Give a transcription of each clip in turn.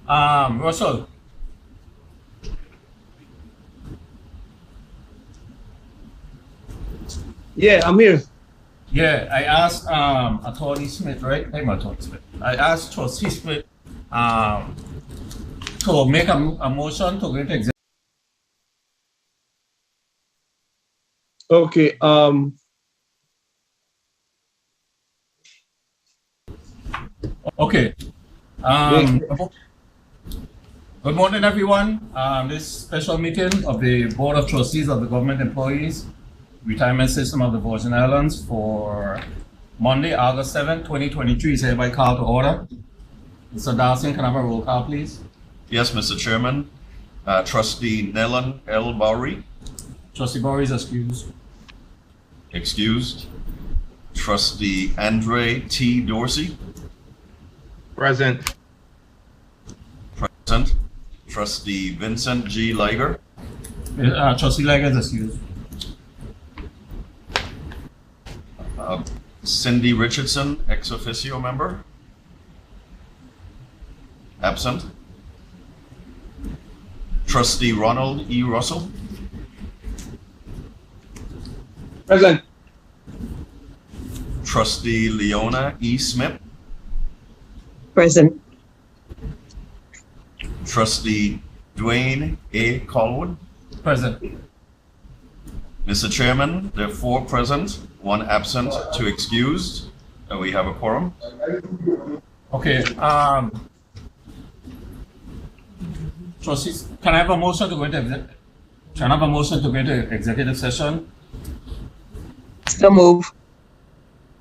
Russell. Yeah, I'm here. Yeah, I asked Attorney Smith, right? I'm Attorney Smith. I asked Trustee Smith to make a motion to go into executive. Okay. Okay. Yeah. Good morning, everyone. This special meeting of the Board of Trustees of the Government Employees Retirement System of the Virgin Islands for Monday, August 7th, 2023 is hereby called to order. Mr. Dawson, can I have a roll call, please? Yes, Mr. Chairman. Trustee Nellan L. Bowery. Trustee Bowery is excused. Excused. Trustee Andre T. Dorsey. Present. Present. Trustee Vincent G. Liger. Trustee Liger is excused. Cindy Richardson, ex officio member. Absent. Trustee Ronald E. Russell. Present. Trustee Leona E. Smith. Present. Trustee Dwayne A. Colwood. Present. Mr. Chairman, there are 4 present, 1 absent, 2 excused, and we have a quorum. Okay. Trustees, can I have a motion to go into executive session? So move.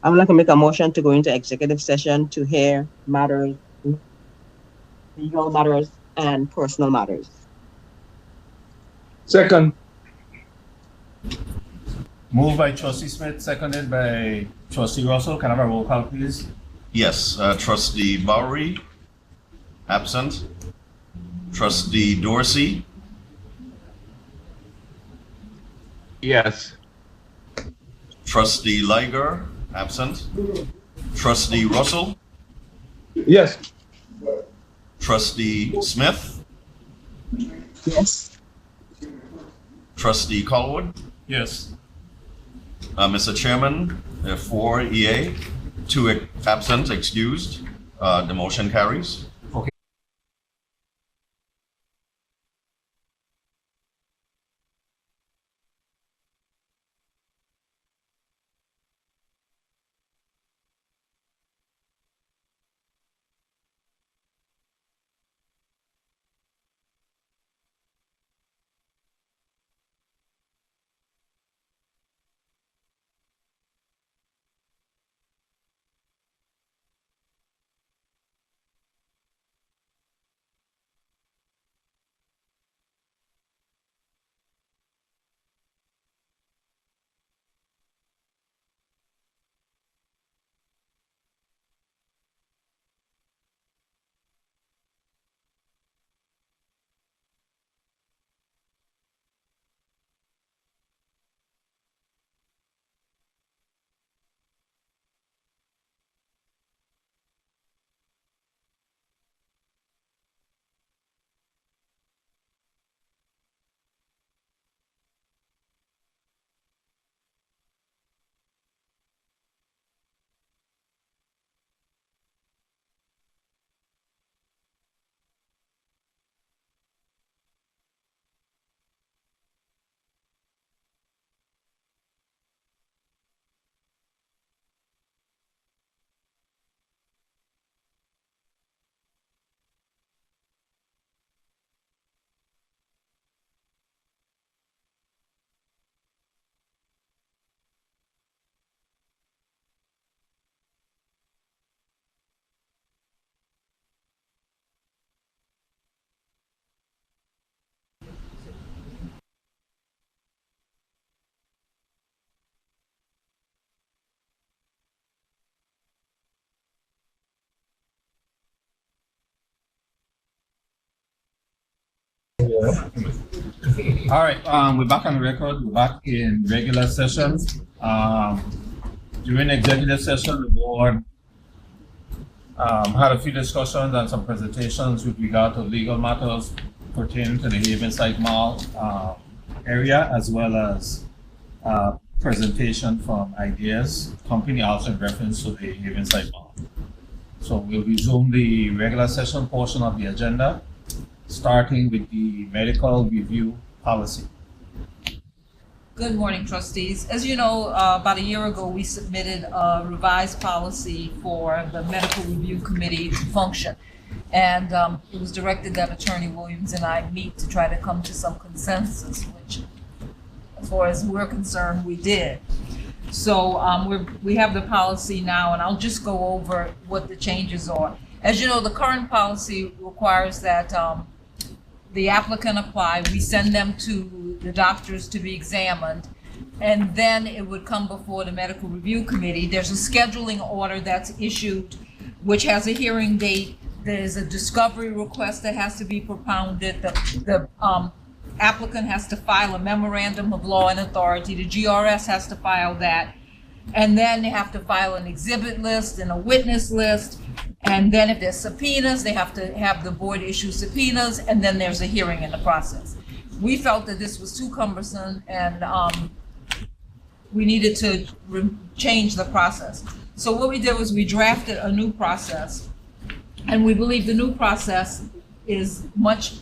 I would like to make a motion to go into executive session to hear matters, legal matters, and personal matters. Second. Moved by Trustee Smith, seconded by Trustee Russell. Can I have a roll call, please? Yes, Trustee Bowery, absent. Trustee Dorsey, Yes. Trustee Liger, absent. Trustee Russell, Yes. Trustee Smith, Yes. Trustee Colwood. Yes. Mr. Chairman, there are 4 EA, 2 absent, excused. The motion carries. Okay. All right, we're back on record. We're back in regular session. During executive session, the board Had a few discussions and some presentations with regard to legal matters pertaining to the Havenside Mall area, as well as presentation from Ideas Company, also in reference to the Havenside Mall. So we'll resume the regular session portion of the agenda, starting with the medical review policy. Good morning, trustees. As you know, about a year ago, we submitted a revised policy for the medical review committee to function. And it was directed that Attorney Williams and I meet to try to come to some consensus, which, as far as we're concerned, we did. So we have the policy now, and I'll just go over what the changes are. As you know, the current policy requires that the applicant apply, we send them to the doctors to be examined, and then it would come before the medical review committee. There's a scheduling order that's issued, which has a hearing date. There's a discovery request that has to be propounded. The applicant has to file a memorandum of law and authority. The GRS has to file that. And then they have to file an exhibit list and a witness list. And then if there's subpoenas, they have to have the board issue subpoenas, and then there's a hearing in the process. We felt that this was too cumbersome, and we needed to change the process. So what we did was we drafted a new process, and we believe the new process is much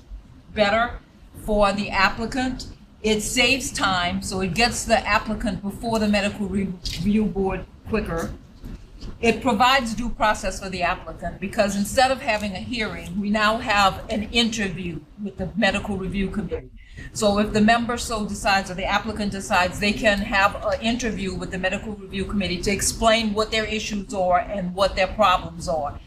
better for the applicant. It saves time, so it gets the applicant before the medical review board quicker. It provides due process for the applicant, because instead of having a hearing, we now have an interview with the medical review committee. So if the member so decides, or the applicant decides, they can have an interview with the medical review committee to explain what their issues are and what their problems are.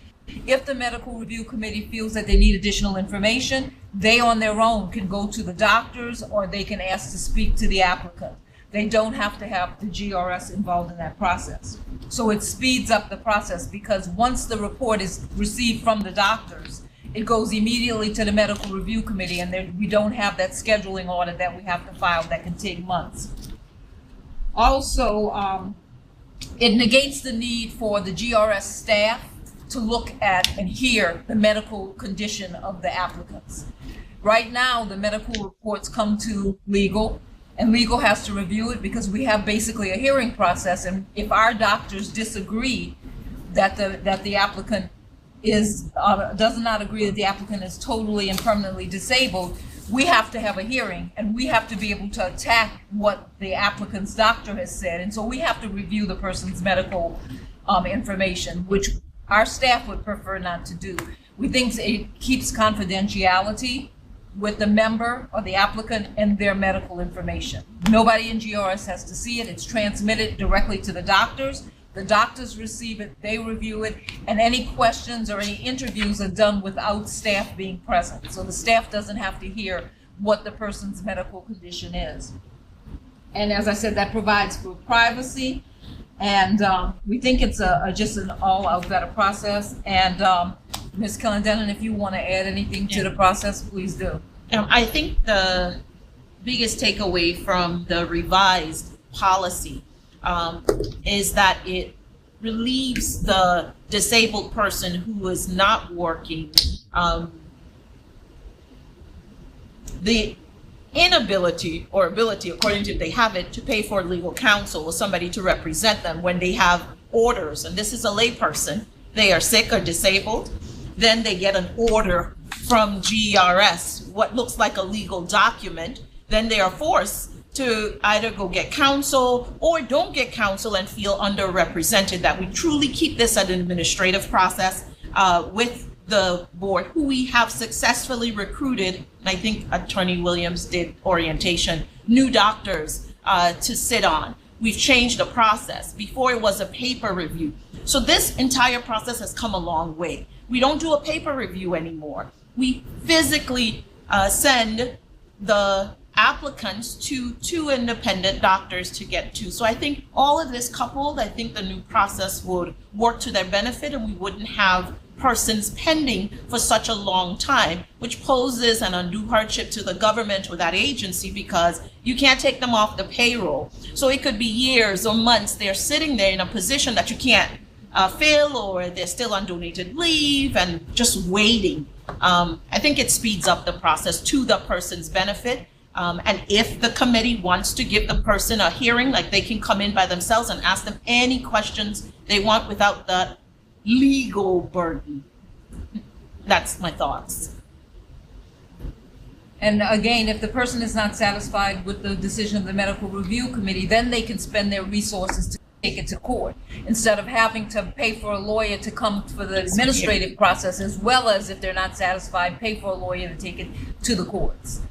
If the medical review committee feels that they need additional information, they on their own can go to the doctors, or they can ask to speak to the applicant. They don't have to have the GRS involved in that process. So it speeds up the process, because once the report is received from the doctors, it goes immediately to the medical review committee, and then we don't have that scheduling order that we have to file that can take months. Also, it negates the need for the GRS staff to look at and hear the medical condition of the applicants. Right now, the medical reports come to legal, and legal has to review it, because we have basically a hearing process. And if our doctors disagree that the applicant does not agree that the applicant is totally and permanently disabled, we have to have a hearing, and we have to be able to attack what the applicant's doctor has said. And so we have to review the person's medical information, which our staff would prefer not to do. We think it keeps confidentiality with the member or the applicant and their medical information. Nobody in GRS has to see it. It's transmitted directly to the doctors. The doctors receive it, they review it, and any questions or any interviews are done without staff being present. So the staff doesn't have to hear what the person's medical condition is. And as I said, that provides for privacy, and we think it's just an all-out better process. And Ms. Killendenon, if you want to add anything to the process, please do. I think the biggest takeaway from the revised policy is that it relieves the disabled person who is not working the inability or ability, according to if they have it, to pay for legal counsel or somebody to represent them when they have orders. And this is a layperson. They are sick or disabled. Then they get an order from GRS, what looks like a legal document. Then they are forced to either go get counsel or don't get counsel and feel underrepresented. That we truly keep this an administrative process with the board, who we have successfully recruited, and I think Attorney Williams did orientation, new doctors to sit on. We've changed the process. Before it was a paper review. So this entire process has come a long way. We don't do a paper review anymore. We physically send the applicants to two independent doctors to get to. So I think all of this coupled, I think the new process would work to their benefit, and we wouldn't have persons pending for such a long time, which poses an undue hardship to the government or that agency, because you can't take them off the payroll. So it could be years or months they're sitting there in a position that you can't fill, or they're still on donated leave and just waiting. I think it speeds up the process to the person's benefit. And if the committee wants to give the person a hearing, like they can come in by themselves and ask them any questions they want without that legal burden. That's my thoughts. And again, if the person is not satisfied with the decision of the medical review committee, then they can spend their resources to take it to court instead of having to pay for a lawyer to come for the administrative process, as well as if they're not satisfied, pay for a lawyer to take it to the courts.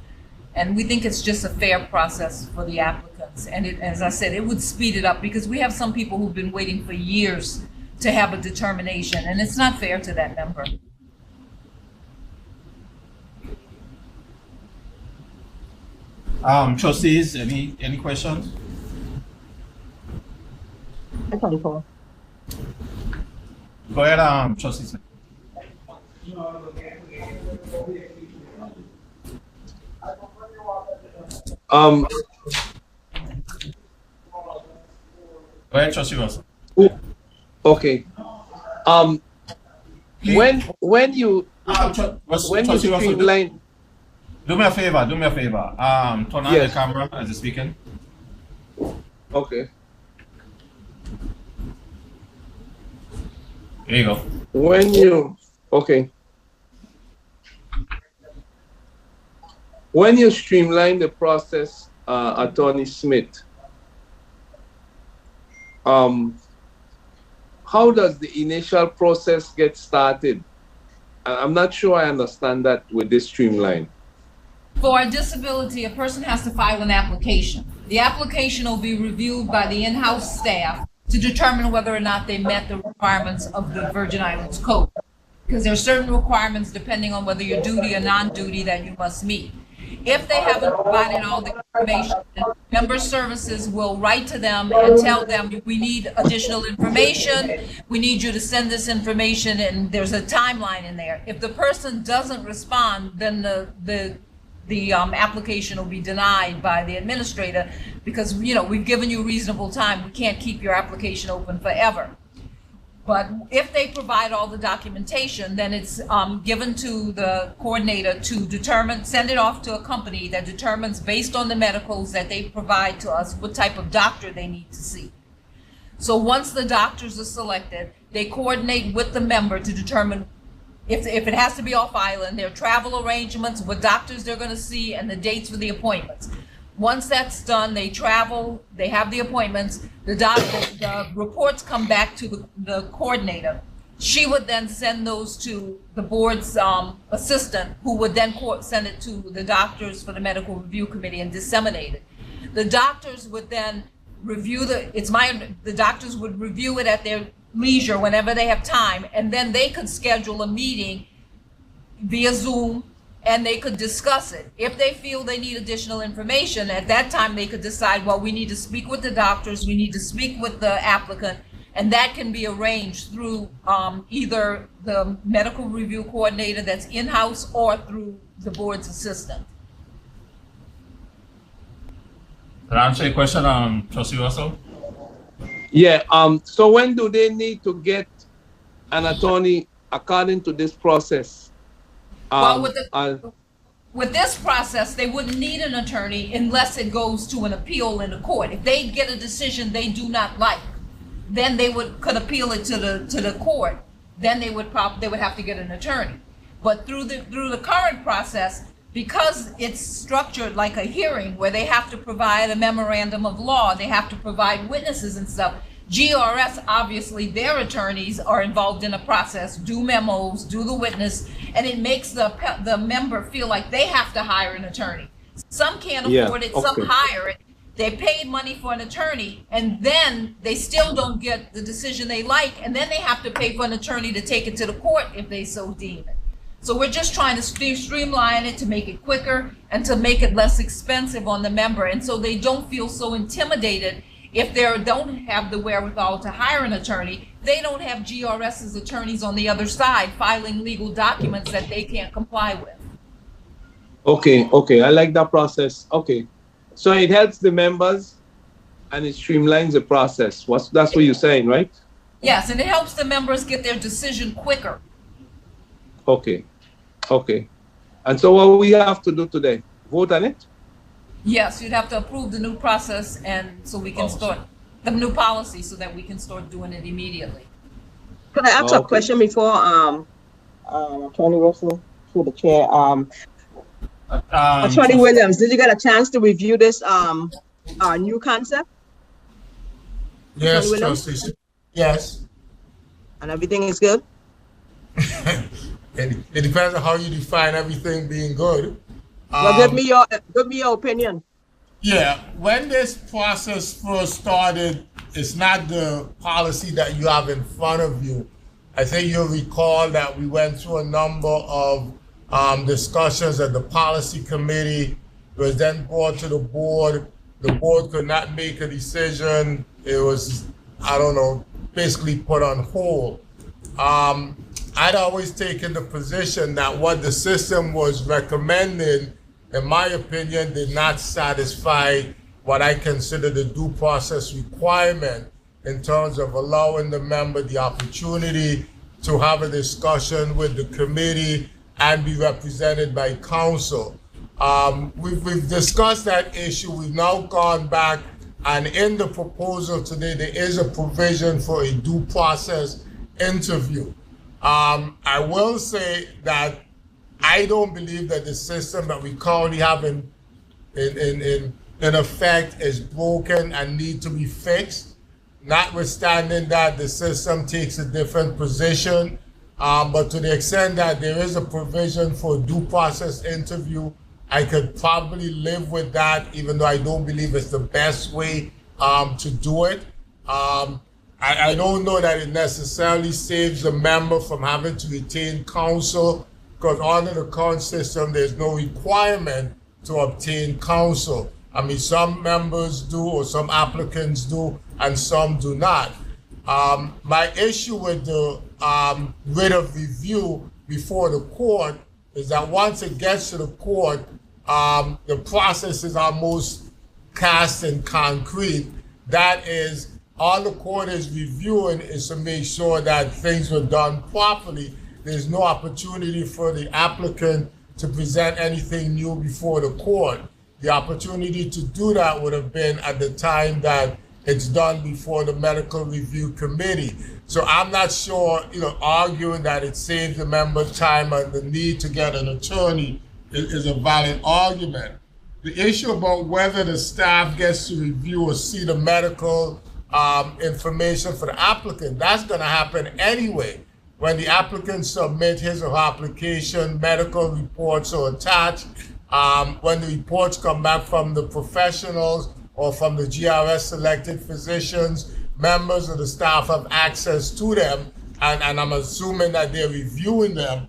And we think it's just a fair process for the applicants. And it, as I said, it would speed it up because we have some people who've been waiting for years to have a determination, and it's not fair to that member. Trustees, any questions? I can call. Go ahead, trustees. Um, Go ahead, trustee Russell. okay. When you Trustee Russell, streamline, do me a favor. Turn on Yes. the camera as you're speaking. okay. There you go. When you, okay. When you streamline the process, Attorney Smith, how does the initial process get started? I'm not sure I understand that with this streamline. For a disability, a person has to file an application. The application will be reviewed by the in-house staff to determine whether or not they met the requirements of the Virgin Islands Code. Because there are certain requirements depending on whether you're duty or non-duty that you must meet. If they haven't provided all the information, member services will write to them and tell them, we need additional information, we need you to send this information, and there's a timeline in there. If the person doesn't respond, then the application will be denied by the administrator because, you know, we've given you reasonable time. We can't keep your application open forever. But if they provide all the documentation, then it's given to the coordinator to determine, send it off to a company that determines based on the medicals that they provide to us what type of doctor they need to see. So once the doctors are selected, they coordinate with the member to determine if it has to be off island, their travel arrangements, what doctors they're going to see, and the dates for the appointments. Once that's done, they travel, they have the appointments, the reports come back to the coordinator. She would then send those to the board's assistant, who would then send it to the doctors for the medical review committee and disseminate it. The doctors would then review the doctors would review it at their leisure whenever they have time, and then they could schedule a meeting via Zoom and they could discuss it. If they feel they need additional information, at that time they could decide, well, we need to speak with the doctors, we need to speak with the applicant, and that can be arranged through either the medical review coordinator that's in-house or through the board's assistant. Can I answer your question, Trustee Russell? Yeah, so when do they need to get an attorney according to this process? Well, with this process, they wouldn't need an attorney unless it goes to an appeal in the court. If they get a decision they do not like, then they could appeal it to the court. Then they would have to get an attorney. But through the current process, because it's structured like a hearing where they have to provide a memorandum of law, they have to provide witnesses and stuff. GERS, obviously, their attorneys are involved in the process, do memos, do the witness, and it makes the member feel like they have to hire an attorney. Some can't afford it, some hire it. They paid money for an attorney, and then they still don't get the decision they like, and then they have to pay for an attorney to take it to the court if they so deem it. So we're just trying to streamline it to make it quicker and to make it less expensive on the member, and so they don't feel so intimidated. If they don't have the wherewithal to hire an attorney, they don't have GRS's attorneys on the other side filing legal documents that they can't comply with. Okay, I like that process. Okay, so it helps the members and it streamlines the process. That's what you're saying, right? Yes, and it helps the members get their decision quicker. Okay. Okay. And so what we have to do today? Vote on it? Yes, you'd have to approve the new process and so we can start the new policy so that we can start doing it immediately. Can I ask a question before Attorney Russell, through the chair? Attorney Williams, did you get a chance to review this new concept? Yes, Trustee. Yes. And everything is good? It depends on how you define everything being good. Well, give me your opinion. Yeah, when this process first started, it's not the policy that you have in front of you. I think you'll recall that we went through a number of discussions at the policy committee. It was then brought to the board. The board could not make a decision. It was, I don't know, basically put on hold. I'd always taken the position that what the system was recommending, in my opinion, did not satisfy what I consider the due process requirement in terms of allowing the member the opportunity to have a discussion with the committee and be represented by counsel. We've discussed that issue. We've now gone back, and in the proposal today, there is a provision for a due process interview. I will say that I don't believe that the system that we currently have in effect is broken and need to be fixed. Notwithstanding that, the system takes a different position, but to the extent that there is a provision for a due process interview, I could probably live with that, even though I don't believe it's the best way to do it. I don't know that it necessarily saves the member from having to retain counsel, because under the current system, there's no requirement to obtain counsel. I mean, some members do, or some applicants do, and some do not. My issue with the writ of review before the court is that once it gets to the court, the process is almost cast in concrete. That is, all the court is reviewing is to make sure that things were done properly. There's no opportunity for the applicant to present anything new before the court. The opportunity to do that would have been at the time that it's done before the medical review committee. So I'm not sure, arguing that it saves the member time and the need to get an attorney is a valid argument. The issue about whether the staff gets to review or see the medical information for the applicant, that's going to happen anyway. When the applicant submits his or her application, medical reports are attached. When the reports come back from the professionals or from the GRS selected physicians, members of the staff have access to them, and I'm assuming that they're reviewing them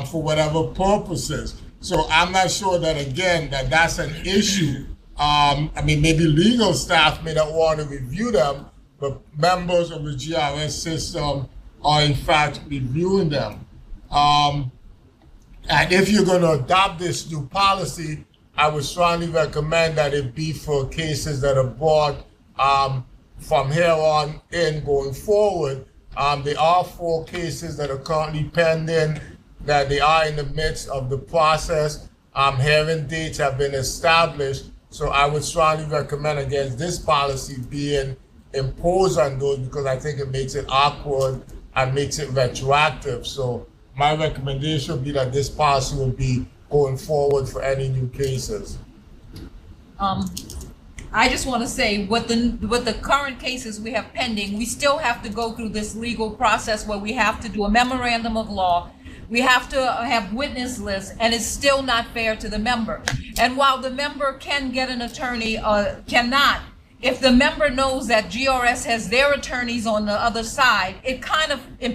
for whatever purposes. So I'm not sure that, again, that's an issue. I mean, maybe legal staff may not want to review them, but members of the GRS system are in fact reviewing them. And if you're going to adopt this new policy, I would strongly recommend that it be for cases that are brought from here on in going forward. There are 4 cases that are currently pending, that they are in the midst of the process. Hearing dates have been established, so I would strongly recommend against this policy being imposed on those, because I think it makes it awkward and makes it retroactive. So my recommendation would be that this policy will be going forward for any new cases. I just want to say, with the current cases we have pending, we still have to go through this legal process where we have to do a memorandum of law. We have to have witness lists, and it's still not fair to the member. And while the member can get an attorney, cannot, if the member knows that GRS has their attorneys on the other side, it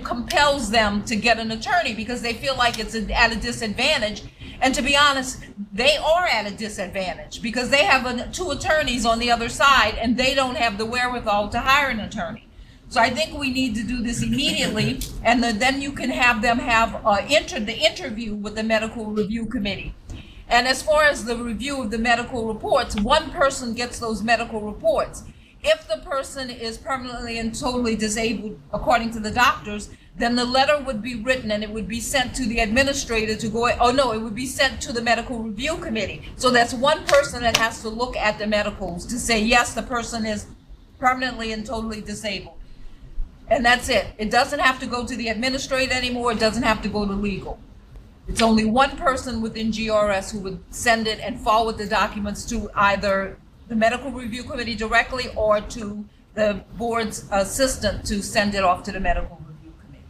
compels them to get an attorney because they feel like it's at a disadvantage. And to be honest, they are at a disadvantage because they have 2 attorneys on the other side and they don't have the wherewithal to hire an attorney. So I think we need to do this immediately, and then you can have them have the interview with the medical review committee. And as far as the review of the medical reports, one person gets those medical reports. If the person is permanently and totally disabled, according to the doctors, then the letter would be written and it would be sent to the administrator to go, oh no, it would be sent to the medical review committee. So that's one person that has to look at the medicals to say, yes, the person is permanently and totally disabled. And that's it. It doesn't have to go to the administrator anymore. It doesn't have to go to legal. It's only one person within GRS who would send it and forward the documents to either the medical review committee directly or to the board's assistant to send it off to the medical review committee.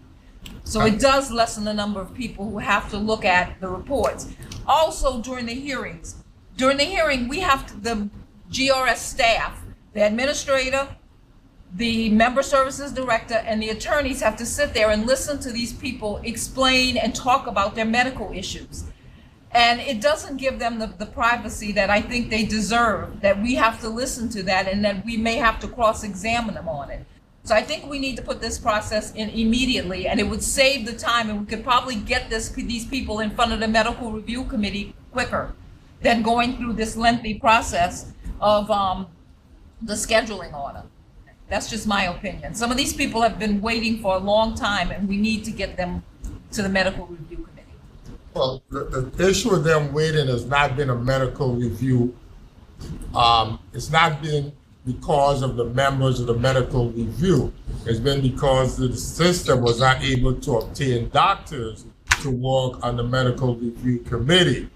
So it does lessen the number of people who have to look at the reports. Also during the hearings, we have to, the GRS staff, the administrator, the member services director, and the attorneys have to sit there and listen to these people explain and talk about their medical issues. And it doesn't give them the privacy that I think they deserve, that we have to listen to that and that we may have to cross-examine them on it. So I think we need to put this process in immediately, and it would save the time, and we could probably get these people in front of the medical review committee quicker than going through this lengthy process of the scheduling order. That's just my opinion. Some of these people have been waiting for a long time, and we need to get them to the medical review committee. Well, the issue with them waiting has not been a medical review. It's not been because of the members of the medical review. It's been because the system was not able to obtain doctors to work on the medical review committee.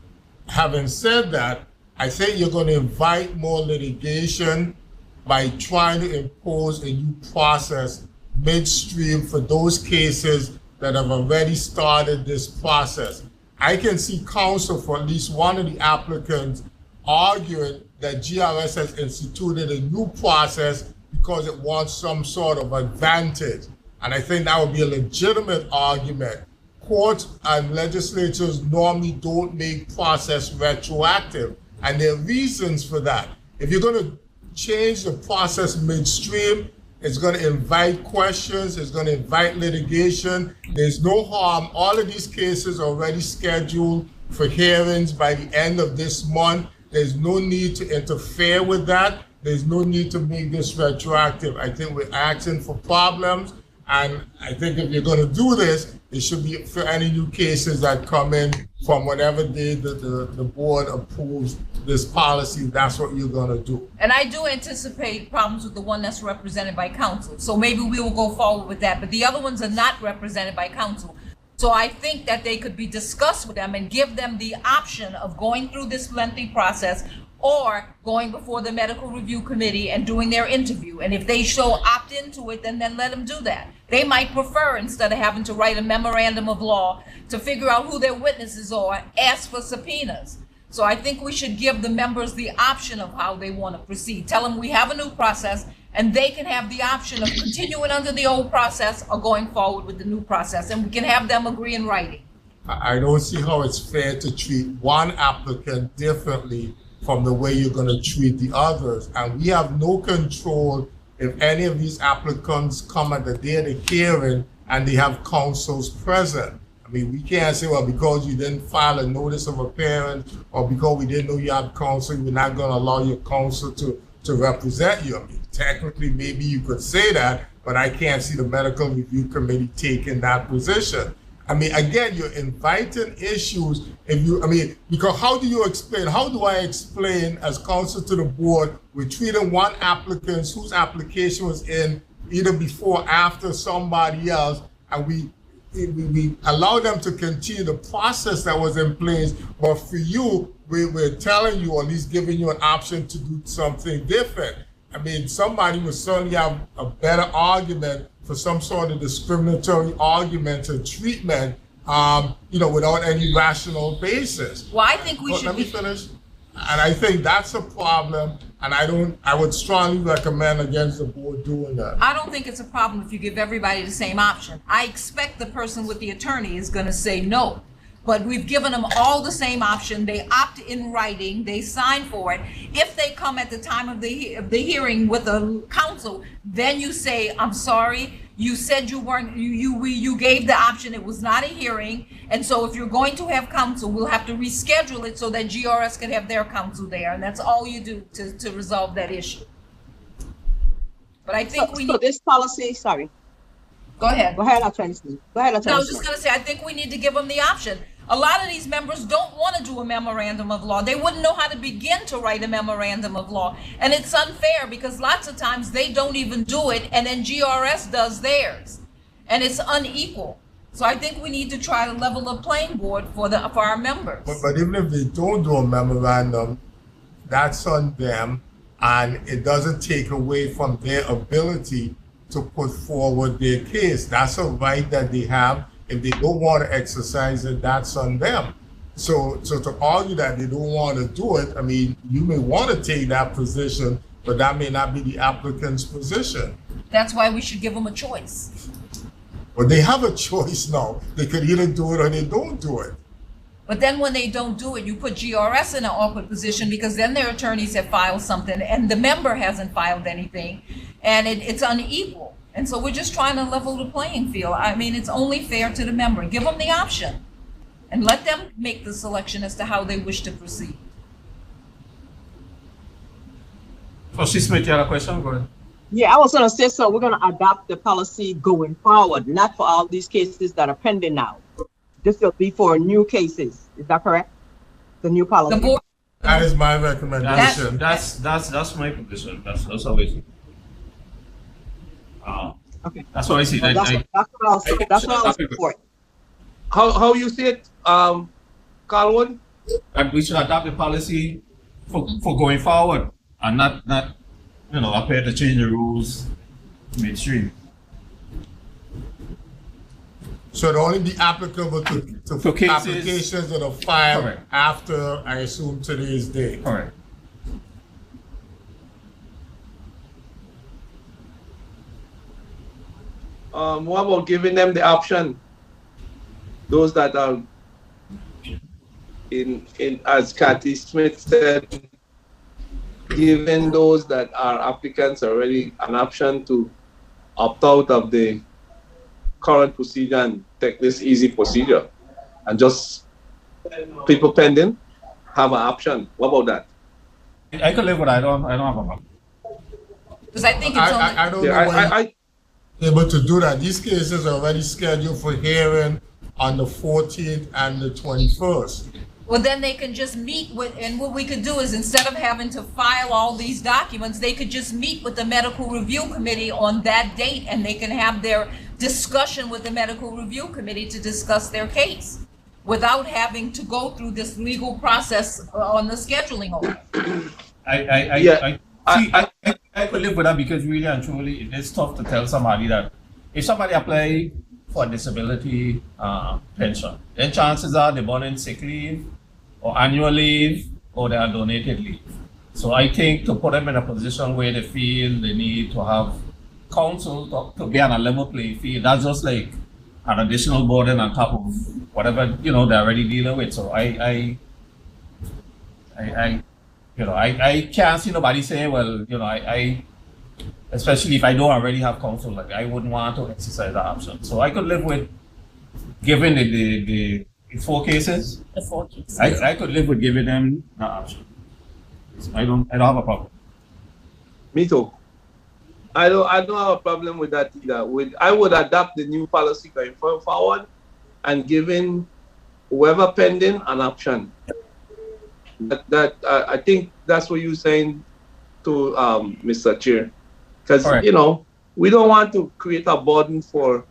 Having said that, I think you're going to invite more litigation by trying to impose a new process midstream for those cases that have already started this process. I can see counsel for at least one of the applicants arguing that GRS has instituted a new process because it wants some sort of advantage. And I think that would be a legitimate argument. Courts and legislatures normally don't make process retroactive, and there are reasons for that. If you're going to change the process midstream, it's going to invite questions, it's going to invite litigation. There's no harm. All of these cases are already scheduled for hearings by the end of this month. There's no need to interfere with that. There's no need to make this retroactive. I think we're asking for problems, and I think if you're going to do this, it should be for any new cases that come in from whatever day the board approves this policy. That's what you're going to do. And I do anticipate problems with the one that's represented by counsel. So maybe we will go forward with that. But the other ones are not represented by counsel. So I think that they could be discussed with them and give them the option of going through this lengthy process or going before the medical review committee and doing their interview. And if they show opt into it, then let them do that. They might prefer, instead of having to write a memorandum of law to figure out who their witnesses are, ask for subpoenas. So I think we should give the members the option of how they want to proceed. Tell them we have a new process, and they can have the option of continuing under the old process or going forward with the new process, and we can have them agree in writing. I don't see how it's fair to treat one applicant differently from the way you're going to treat the others. And we have no control if any of these applicants come at the day of the hearing and they have counsels present. I mean, we can't say, well, because you didn't file a notice of appearance or because we didn't know you had counsel, we're not going to allow your counsel to represent you. I mean, technically, maybe you could say that, but I can't see the medical review committee taking that position. I mean, again, you're inviting issues because how do I explain as counsel to the board, we're treating one applicant whose application was in either before or after somebody else, and we allow them to continue the process that was in place, but for you, we're telling you, or at least giving you an option to do something different. I mean, somebody would certainly have a better argument for some sort of discriminatory argument or treatment, without any rational basis. Well, I think we should. Let me finish. And I think that's a problem, and I would strongly recommend against the board doing that. I don't think it's a problem if you give everybody the same option. I expect the person with the attorney is going to say no. But we've given them all the same option. They opt in writing, they sign for it. If they come at the time of the hearing with a counsel, then you say, I'm sorry, you said you weren't, you gave the option, it was not a hearing. And so if you're going to have counsel, we'll have to reschedule it so that GRS can have their counsel there. And that's all you do to resolve that issue. But I think we So need, this policy, sorry, go ahead. go ahead, Attorney Smith. Go ahead, No, I Attorney was just Smith. gonna say, I think we need to give them the option. A lot of these members don't want to do a memorandum of law. They wouldn't know how to begin to write a memorandum of law. And it's unfair because lots of times they don't even do it and then GRS does theirs. And it's unequal. So I think we need to try to level the playing board for our members. But even if they don't do a memorandum, that's on them, and it doesn't take away from their ability to put forward their case. That's a right that they have. If they don't want to exercise it, that's on them. So to argue that they don't want to do it, I mean, you may want to take that position, but that may not be the applicant's position. That's why we should give them a choice. But they have a choice now. They could either do it or they don't do it. But then when they don't do it, you put GRS in an awkward position because then their attorneys have filed something and the member hasn't filed anything, and it's unequal. And so we're just trying to level the playing field. I mean, it's only fair to the member. Give them the option and let them make the selection as to how they wish to proceed. Trustee Smith, you had a question? Go ahead. Yeah, I was gonna say, so we're gonna adopt the policy going forward, not for all these cases that are pending now. This will be for new cases. Is that correct? The new policy. The board, That is my recommendation. That's my position. That's always. Okay. That's what I see. Well, that's what I was for. How you see it, Carlwood? And we should adopt the policy for going forward and not appear to change the rules midstream. So it only be applicable to For cases- applications that are filed Correct. after, I assume, today's date. Correct. What about giving them the option? Those that are in as Kathy Smith said, giving those that are applicants already an option to opt out of the current procedure and take this easy procedure, and just people pending have an option. What about that? I could live with it. I don't have a problem. because I think it's only. I don't know Yeah, when you're able to do that. These cases are already scheduled for hearing on the 14th and the 21st. Well, then they can just meet with, and what we could do is instead of having to file all these documents, they could just meet with the medical review committee on that date and they can have their discussion with the medical review committee to discuss their case without having to go through this legal process on the scheduling order. I could live with that because really and truly it is tough to tell somebody that if somebody apply for disability pension, then chances are they're born in sick leave or annual leave or they are donated leave. So I think to put them in a position where they feel they need to have counsel to be on a level playing field, that's just like an additional burden on top of whatever they're already dealing with. So I can't see nobody saying, well, I especially if I don't already have counsel, like I wouldn't want to exercise that option. So I could live with giving the 4 cases. The 4 cases. I could live with giving them that option. So I don't have a problem. Me too. I don't have a problem with that either. I would adopt the new policy going forward and giving whoever pending an option. I think that's what you're saying to Mr. Chair, because we don't want to create a burden for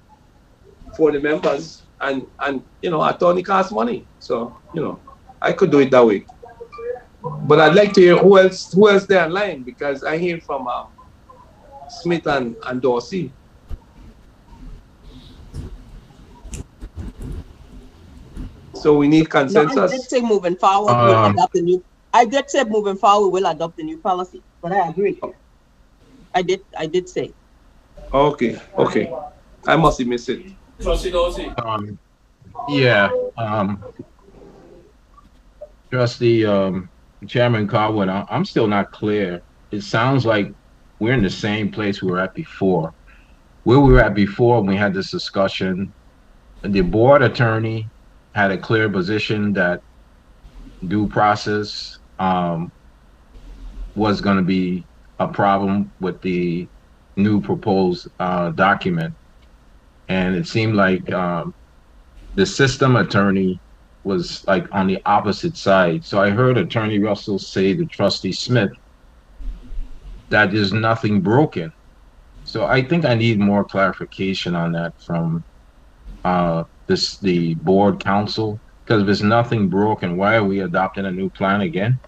the members, and attorney costs money, so I could do it that way. But I'd like to hear who else there online, because I hear from Smith and Dorsey. So we need consensus. No, I did say moving forward, we'll adopt the new. I did say moving forward, we'll adopt the new policy, but I agree. I did say. Okay. I must have missed it. Trustee Dorsey. Trustee Chairman Carwood, I'm still not clear. It sounds like we're in the same place we were at before. Where we were at before, when we had this discussion, the board attorney had a clear position that due process was going to be a problem with the new proposed document, and it seemed like the system attorney was like on the opposite side. So I heard Attorney Russell say to Trustee Smith that there's nothing broken. So I think I need more clarification on that from the board council, because if there's nothing broken, why are we adopting a new plan again?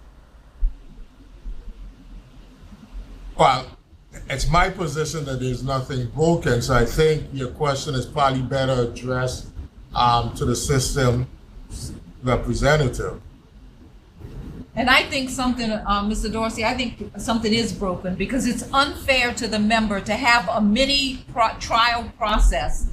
Well, it's my position that there's nothing broken, so I think your question is probably better addressed to the system representative. And I think something, Mr. Dorsey, I think something is broken because it's unfair to the member to have a mini trial process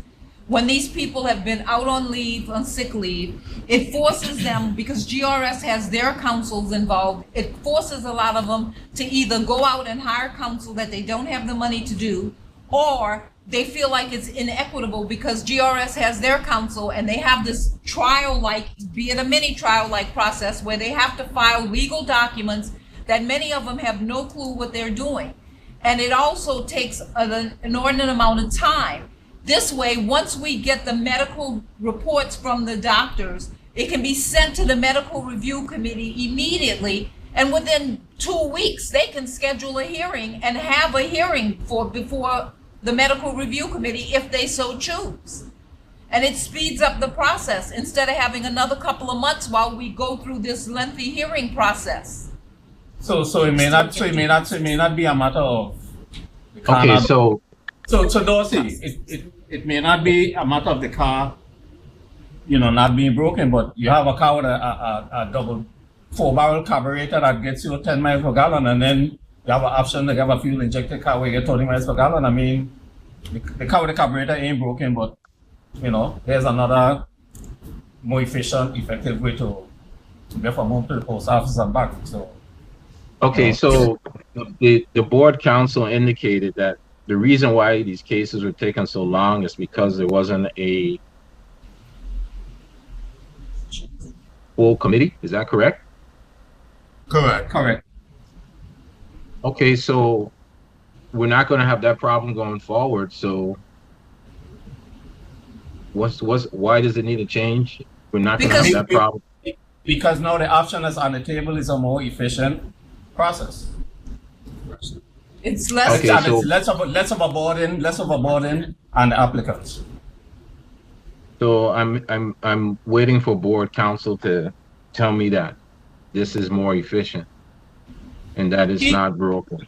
when these people have been out on leave, on sick leave. It forces them, because GRS has their counsels involved, it forces a lot of them to either go out and hire counsel that they don't have the money to do, or they feel like it's inequitable because GRS has their counsel and they have this trial-like, be it a mini trial-like process where they have to file legal documents that many of them have no clue what they're doing. And it also takes an inordinate amount of time. This way, once we get the medical reports from the doctors, it can be sent to the medical review committee immediately, and within 2 weeks, they can schedule a hearing and have a hearing before the medical review committee if they so choose. And it speeds up the process instead of having another couple of months while we go through this lengthy hearing process. So it may not be a matter of. Okay, so Dorsey, it may not be a matter of the car, not being broken, but you have a car with a double 4-barrel carburetor that gets you 10 miles per gallon, and then you have an option to have a fuel injected car where you get 20 miles per gallon. I mean, the car with the carburetor ain't broken, but there's another more efficient, effective way to get from home to the post office and back. So okay, so the board council indicated that the reason why these cases were taking so long is because there wasn't a full committee. Is that correct? Correct. Okay, so we're not going to have that problem going forward. So why does it need to change? We're not going to have that problem. Because now the option that's on the table is a more efficient process. It's less. Okay, so less of a burden on the applicants. So I'm waiting for board council to tell me that this is more efficient and that it's not broken.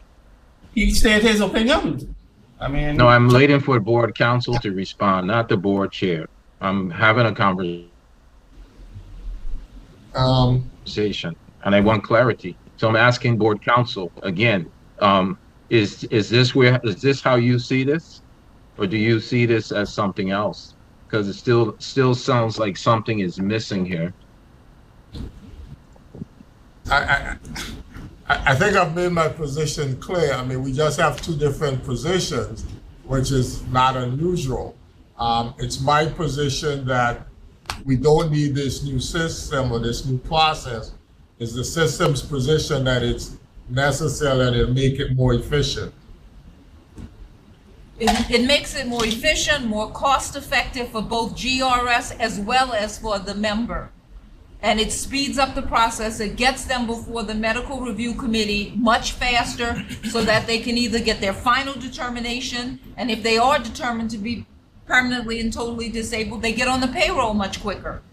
He stated his opinion. I mean, no, I'm waiting for board council to respond, not the board chair. I'm having a conversation, and I want clarity. So I'm asking board council again. Is this how you see this, or do you see this as something else? Because it still sounds like something is missing here. I think I've made my position clear. I mean, we just have two different positions, which is not unusual. It's my position that we don't need this new system or this new process. It's the system's position that it's necessary and it'll make it more efficient. It makes it more efficient, more cost effective for both GRS as well as for the member. And it speeds up the process. It gets them before the medical review committee much faster so that they can either get their final determination, and if they are determined to be permanently and totally disabled, they get on the payroll much quicker.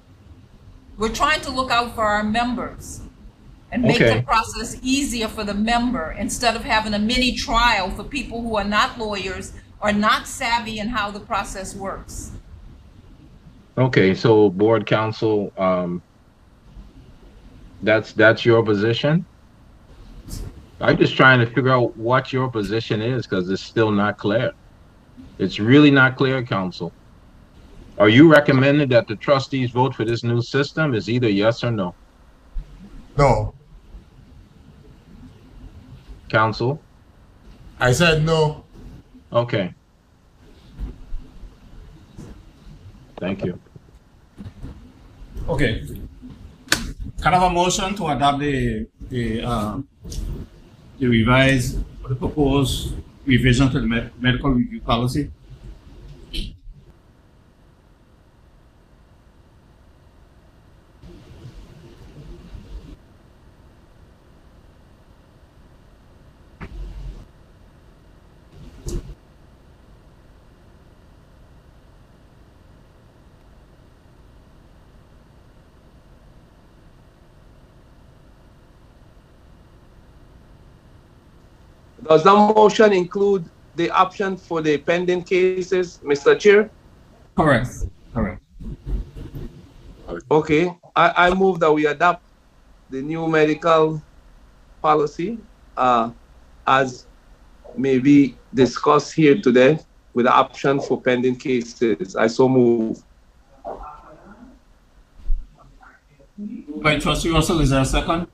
We're trying to look out for our members and make the process easier for the member instead of having a mini trial for people who are not lawyers or not savvy in how the process works. Okay, so board council, that's your position? I'm just trying to figure out what your position is because it's still not clear. It's really not clear, council. Are you recommending that the trustees vote for this new system? Is either yes or no? No. Council? I said no. Okay. Thank you. Okay. Kind of a motion to adopt the revised, the proposed revision to the medical review policy. Does the motion include the option for the pending cases, Mr. Chair? Correct. Correct. Okay, I move that we adopt the new medical policy as may be discussed here today with the option for pending cases. I so move. By Trustee Russell, is there a second?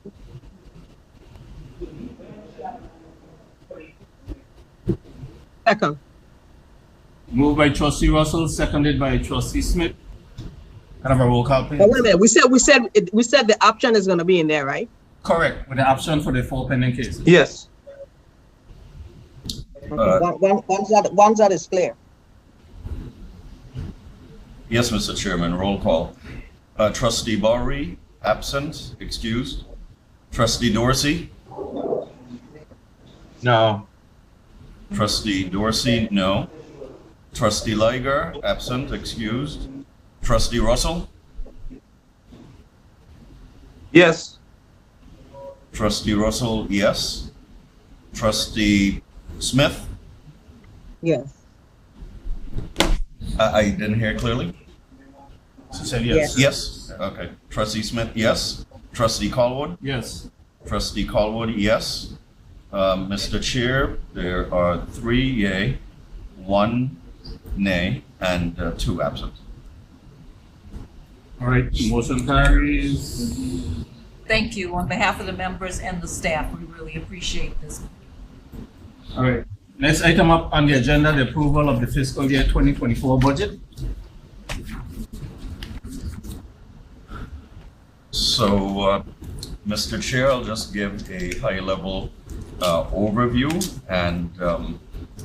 Second. Moved by Trustee Russell, seconded by Trustee Smith. Can I have a roll call, please? But wait a minute. We said the option is going to be in there, right? Correct, with the option for the 4 pending cases. Yes. Once that is clear. Yes, Mr. Chairman, roll call. Trustee Bowery, absent, excused. Trustee Dorsey? No. Trustee Dorsey, no. Trustee Liger, absent, excused. Trustee Russell? Yes. Trustee Russell, yes. Trustee Smith? Yes. I didn't hear clearly. She said yes. Yes. Okay. Trustee Smith, yes. Trustee Callwood? Yes. Trustee Callwood, yes. Mr. Chair, there are 3 yea, 1 nay, and 2 absent. All right, motion carries. Thank you on behalf of the members and the staff. We really appreciate this. All right, next item up on the agenda, the approval of the fiscal year 2024 budget. So, Mr. Chair, I'll just give a high-level overview, and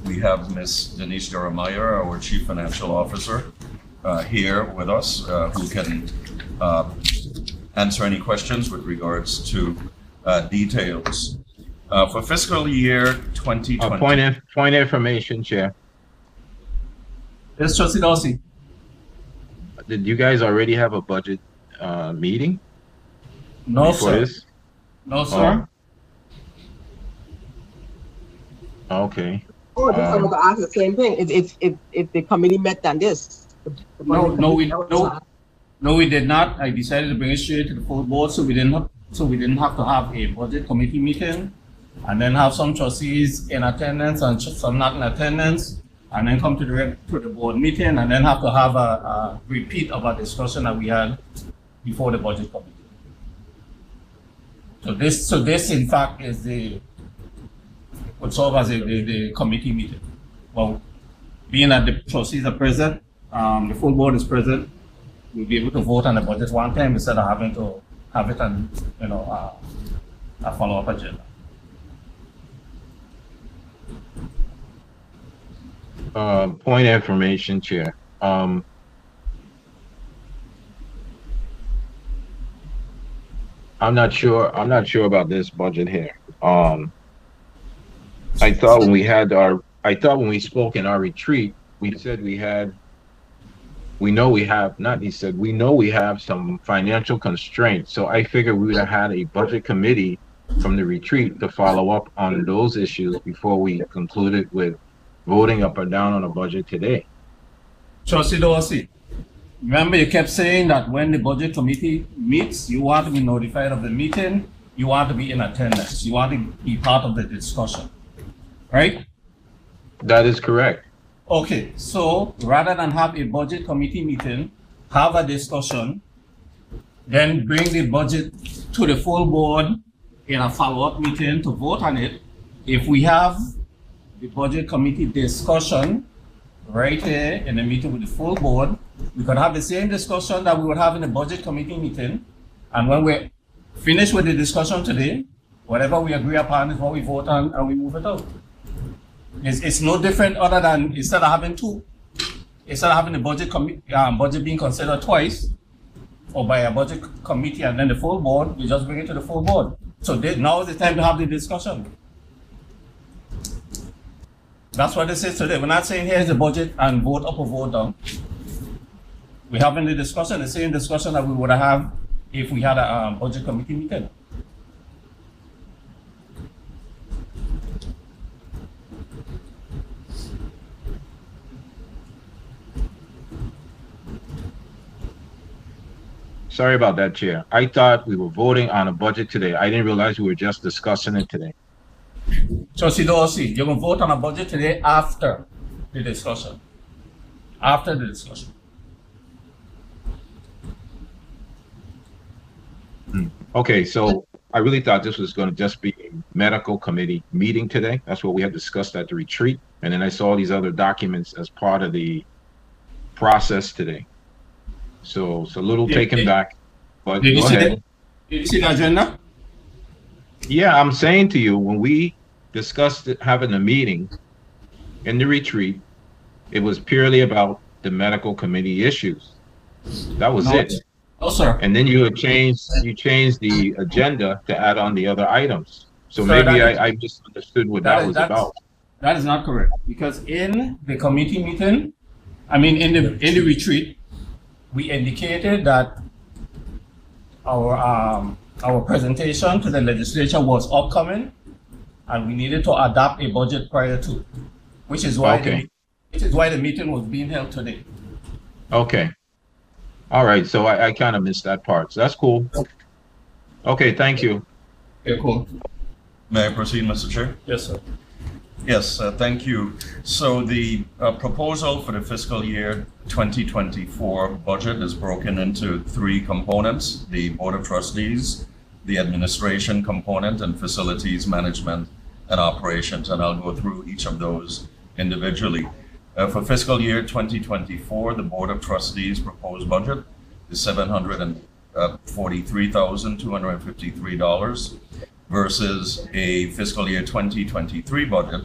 we have Ms. Denise Jeremiah, our Chief Financial Officer, here with us, who can answer any questions with regards to details. For fiscal year 2020. Point of information, Chair. Yes, Trustee Dorsey. Did you guys already have a budget meeting? No, before sir. this? No, sir. Okay. Oh, I was going to ask the same thing. If the committee met on this. No, we did not. I decided to bring it straight to the full board, so we didn't have to have a budget committee meeting, and then have some trustees in attendance and some not in attendance, and then come to the board meeting, and then have to have a repeat of a discussion that we had before the budget committee. So this in fact is would serve as the committee meeting. Well, being that the trustees are present, the full board is present, we'll be able to vote on the budget one time instead of having to have it on, a follow-up agenda. Point of information, Chair. I'm not sure about this budget here. I thought when we spoke in our retreat, we said we know we have some financial constraints. So I figured we would have had a budget committee from the retreat to follow up on those issues before we concluded with voting up or down on a budget today. Trustee Dorsey, remember you kept saying that when the budget committee meets, you want to be notified of the meeting, you want to be in attendance, you want to be part of the discussion, right? That is correct. Okay, so rather than have a budget committee meeting, have a discussion, then bring the budget to the full board in a follow-up meeting to vote on it. If we have the budget committee discussion right here in the meeting with the full board, we could have the same discussion that we would have in the budget committee meeting. And when we're finished with the discussion today, whatever we agree upon is what we vote on and we move it out. It's no different other than instead of having the budget being considered twice, or by a budget committee and then the full board, we just bring it to the full board. So now is the time to have the discussion. That's what this is today. We're not saying here's the budget and vote up or vote down. We're having the discussion, the same discussion that we would have if we had a budget committee meeting. Sorry about that, Chair. I thought we were voting on a budget today. I didn't realize we were just discussing it today. Trustee Dorsey, you're going to vote on a budget today after the discussion. After the discussion. Okay, so I really thought this was going to just be a medical committee meeting today. That's what we had discussed at the retreat. And then I saw these other documents as part of the process today. So it's a little taken back, but go ahead. Did you see the agenda? Yeah, I'm saying to you, when we discussed having a meeting in the retreat, it was purely about the medical committee issues. That was it. No, sir. And then you changed the agenda to add on the other items. So maybe I misunderstood what that was about. That is not correct, because in the committee meeting, in the retreat, we indicated that our presentation to the legislature was upcoming, and we needed to adopt a budget prior to, which is why the meeting was being held today. Okay. All right. So I kind of missed that part. So that's cool. Okay. Thank you. Okay, cool. May I proceed, Mr. Chair? Yes, sir. Yes, thank you. So the proposal for the fiscal year 2024 budget is broken into three components: the Board of Trustees, the administration component, and facilities management and operations. And I'll go through each of those individually. For fiscal year 2024, the Board of Trustees proposed budget is $743,253 versus a fiscal year 2023 budget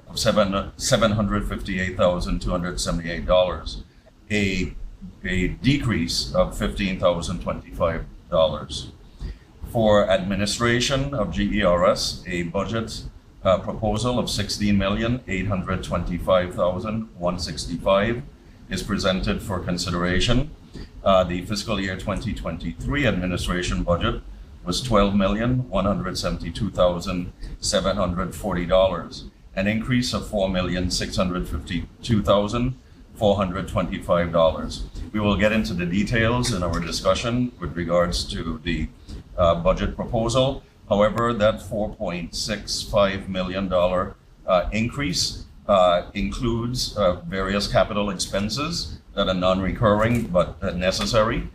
of $758,278, a decrease of $15,025. For administration of GERS, a budget proposal of $16,825,165 is presented for consideration. The fiscal year 2023 administration budget was $12,172,740, an increase of $4,652,425. We will get into the details in our discussion with regards to the budget proposal. However, that $4.65 million increase includes various capital expenses that are non-recurring but necessary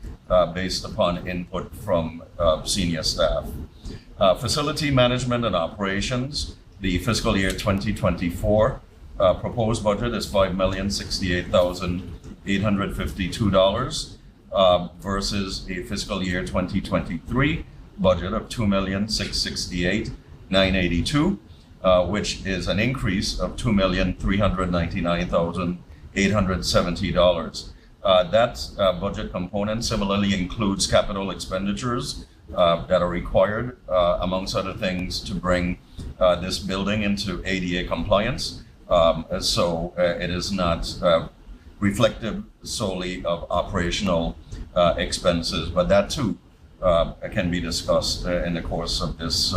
based upon input from senior staff. Facility management and operations, the fiscal year 2024 proposed budget is $5,068,852 versus a fiscal year 2023 budget of $2,668,982, which is an increase of $2,399,870. That budget component similarly includes capital expenditures that are required, amongst other things, to bring this building into ADA compliance. So it is not reflective solely of operational expenses, but that too can be discussed in the course of this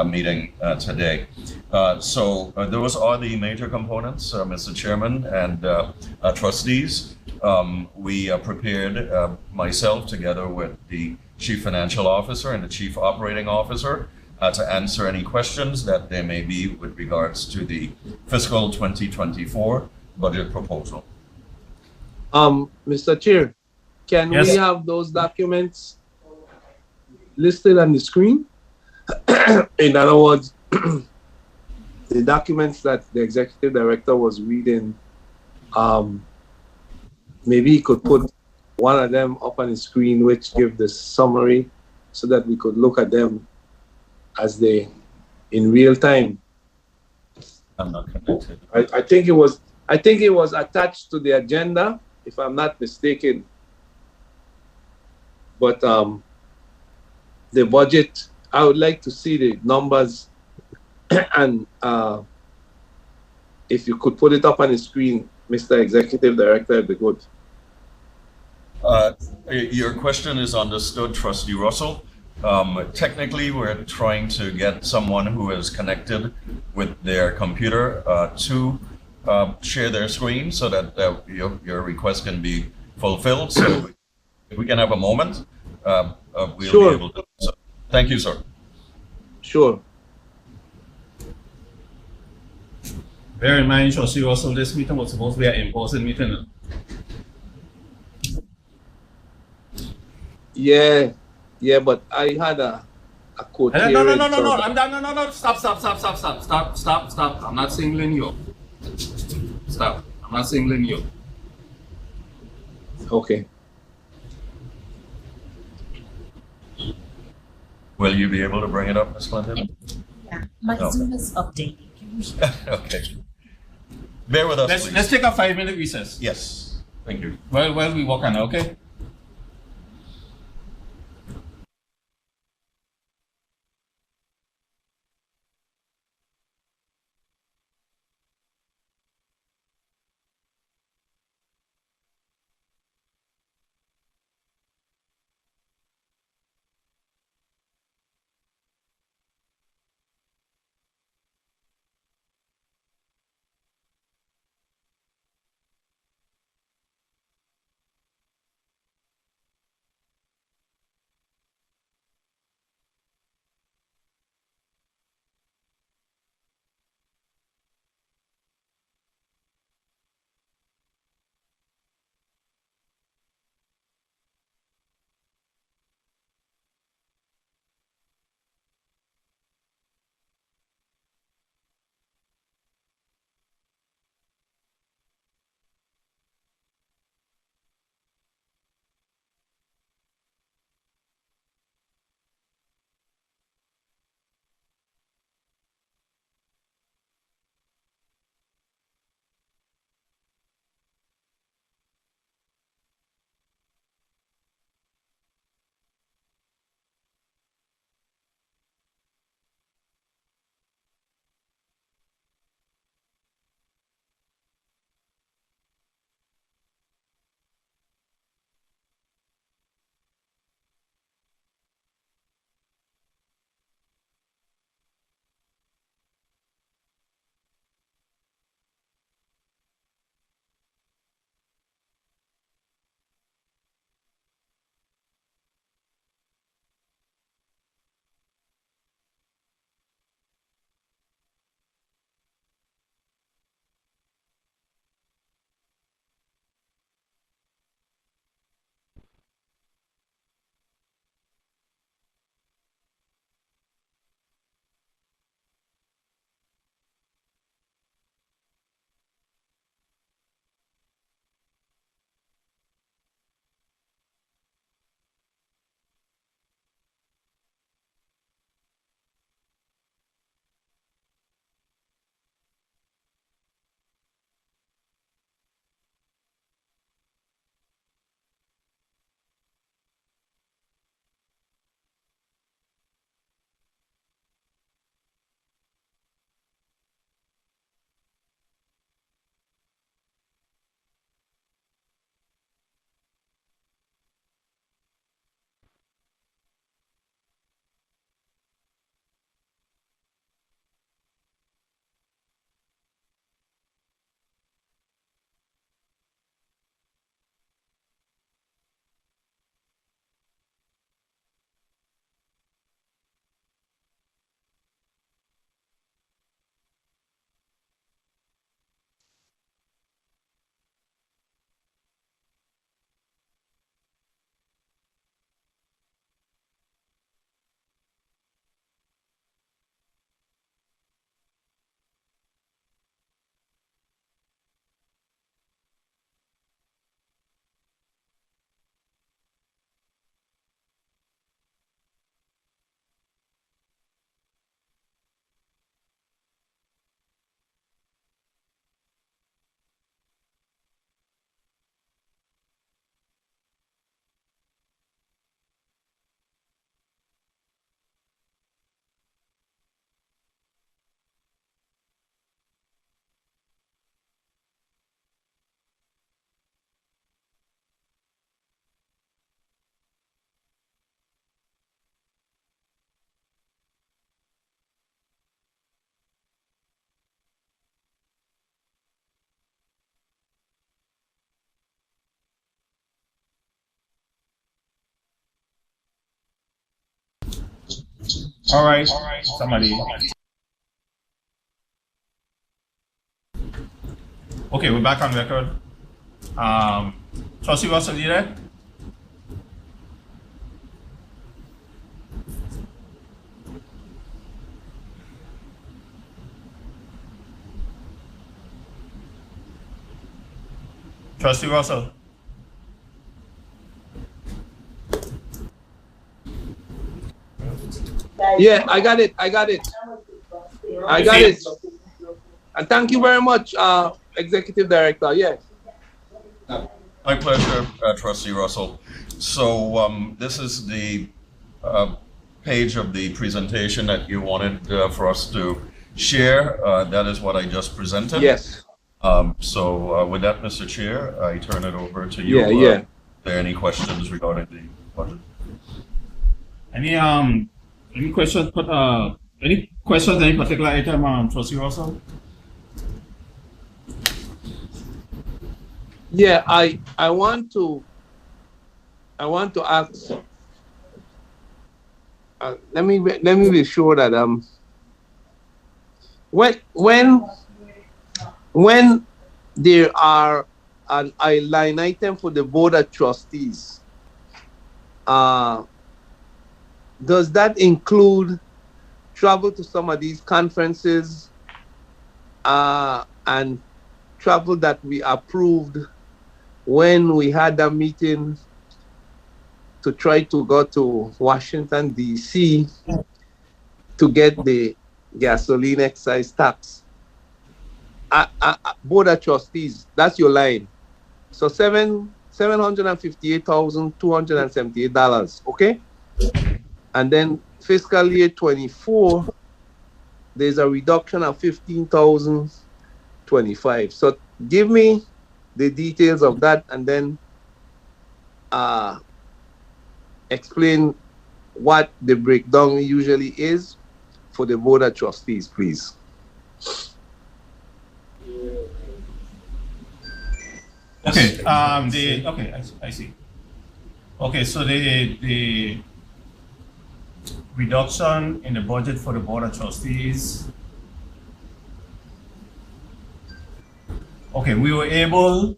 meeting today. So those are the major components, Mr. Chairman and trustees. We prepared myself together with the Chief Financial Officer and the Chief Operating Officer to answer any questions that there may be with regards to the fiscal 2024 budget proposal. Mr. Chair, can we have those documents listed on the screen? In other words, the documents that the executive director was reading, maybe he could put one of them up on the screen, which give the summary, so that we could look at them as they in real time. I'm not connected. I think it was attached to the agenda, if I'm not mistaken. But the budget, I would like to see the numbers and if you could put it up on the screen, Mr. Executive Director, it'd be good. Your question is understood, Trustee Russell. Technically, we're trying to get someone who is connected with their computer to share their screen so that your request can be fulfilled. So if we can have a moment, we'll Sure. be able to. So, thank you, sir. Sure. Bear in mind, Trustee Russell, this meeting was supposed to be an in-person meeting. Yeah, yeah, but I had a quote No, here. no, no, no, no, I'm done. No, no, no. Stop. I'm not singling you. Stop. I'm not singling you. Okay. Will you be able to bring it up, Ms. Clinton? Yeah, my Zoom is updating. Okay. Bear with us, please. Let's take a 5-minute recess. Yes. Thank you. While we walk on, okay? All right, somebody. Okay, we're back on record. Trustee Russell, you there? Trustee Russell. Yeah, I got it. I got it. And thank you very much, Executive Director. Yeah. My pleasure, Trustee Russell. So this is the page of the presentation that you wanted for us to share. That is what I just presented. Yes. So with that, Mr. Chair, I turn it over to you. Yeah. Are there any questions regarding the budget? Any questions? Any questions? Any particular item, Trustee Russell? Yeah, I want to ask. Let me be sure that when there are a line item for the board of trustees, does that include travel to some of these conferences and travel that we approved when we had a meeting to try to go to Washington, D.C. to get the gasoline excise tax? Board of trustees, that's your line. So $758,278, okay? And then fiscal year 24, there's a reduction of 15,025. So give me the details of that and then explain what the breakdown usually is for the board of trustees, please. Okay. I see. Okay, so the reduction in the budget for the board of trustees. Okay, we were able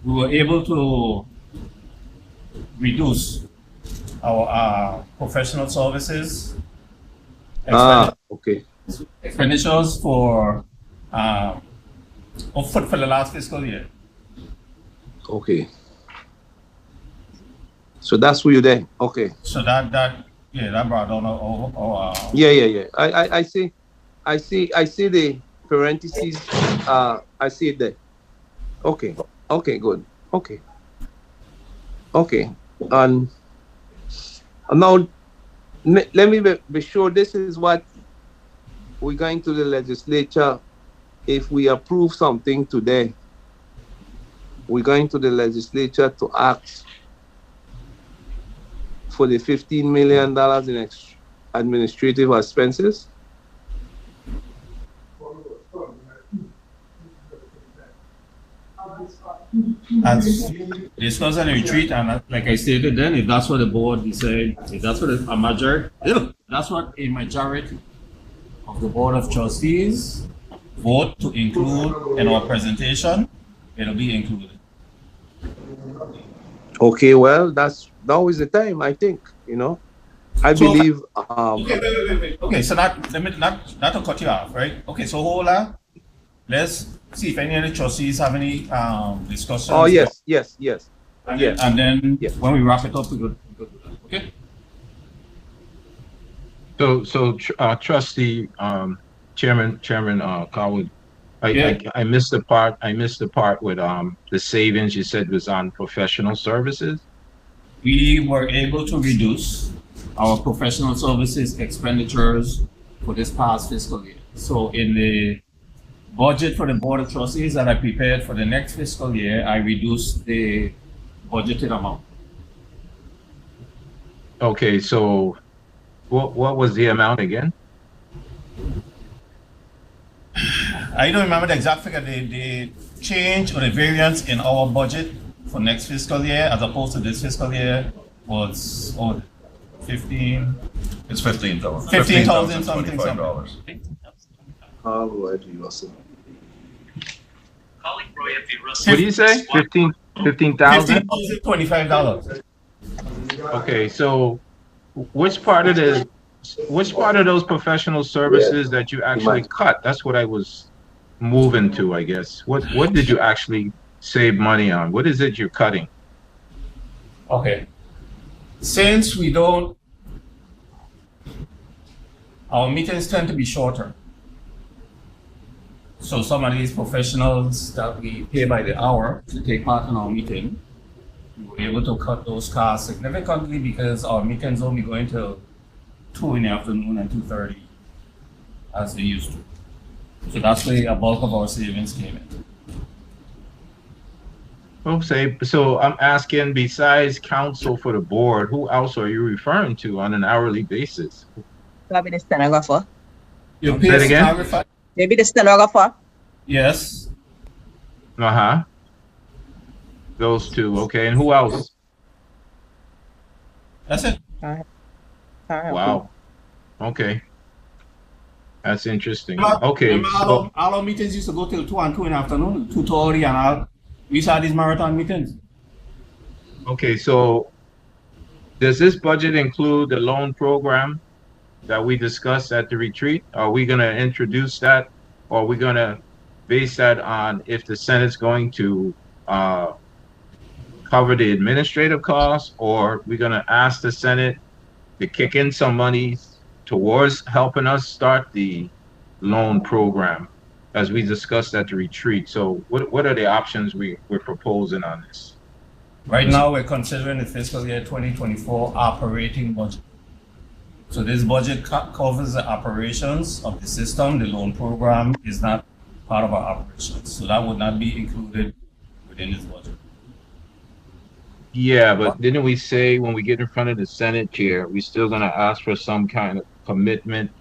to reduce our professional services expenditures for the last fiscal year. Okay. So that's who you're there. Okay. So that brought down our Yeah. I see the parentheses. I see it there. Okay. Good. Okay. And now let me be sure this is what we're going to the legislature. If we approve something today, we're going to the legislature to ask for the $15 million in administrative expenses. As discussed in a retreat, and like I stated then, if that's what the board decides, if that's what a majority of the board of trustees vote to include in our presentation, it'll be included. Okay, well, now is the time, I think, I believe. Wait. Okay, so not to cut you off, right? Okay, so hold on. Let's see if any of the trustees have any discussions. Oh, yes. And then when we wrap it up, we go do that. Okay. So trustee, Chairman Carwood, I missed the part. With the savings you said was on professional services. We were able to reduce our professional services expenditures for this past fiscal year. So in the budget for the board of trustees that I prepared for the next fiscal year, I reduced the budgeted amount. Okay, so what was the amount again? I don't remember the exact figure. The change or the variance in our budget for next fiscal year as opposed to this fiscal year was 15. It's 15,000. $15,000 something. $15,025. How do I do you also? What do you say? 15,000? $15,025. Okay, so which part of those professional services that you actually cut? That's what I was moving to, I guess. What did you actually save money on? What is it you're cutting? Okay. Since our meetings tend to be shorter. So some of these professionals that we pay by the hour to take part in our meeting, we were able to cut those costs significantly because our meetings only go into 2 in the afternoon and 2:30 as they used to. So that's where a bulk of our savings came in. Okay, so I'm asking, besides counsel for the board, who else are you referring to on an hourly basis? Probably the stenographer. You Say it again? Maybe the stenographer. Yes. Uh-huh. Those two, okay. And who else? That's it. Wow. Okay. That's interesting. Remember, Okay. all our meetings used to go till 2 and 2 in the afternoon, 2:30 and all. We used to have these marathon meetings. Okay, so does this budget include the loan program that we discussed at the retreat? Are we going to introduce that? Or are we going to base that on if the Senate's going to cover the administrative costs, or we're going to ask the Senate to kick in some money towards helping us start the loan program as we discussed at the retreat? So what are the options we're proposing on this? Right now, we're considering the fiscal year 2024 operating budget. So this budget covers the operations of the system. The loan program is not part of our operations. So that would not be included within this budget. Yeah, but didn't we say when we get in front of the Senate chair, we're still going to ask for some kind of commitment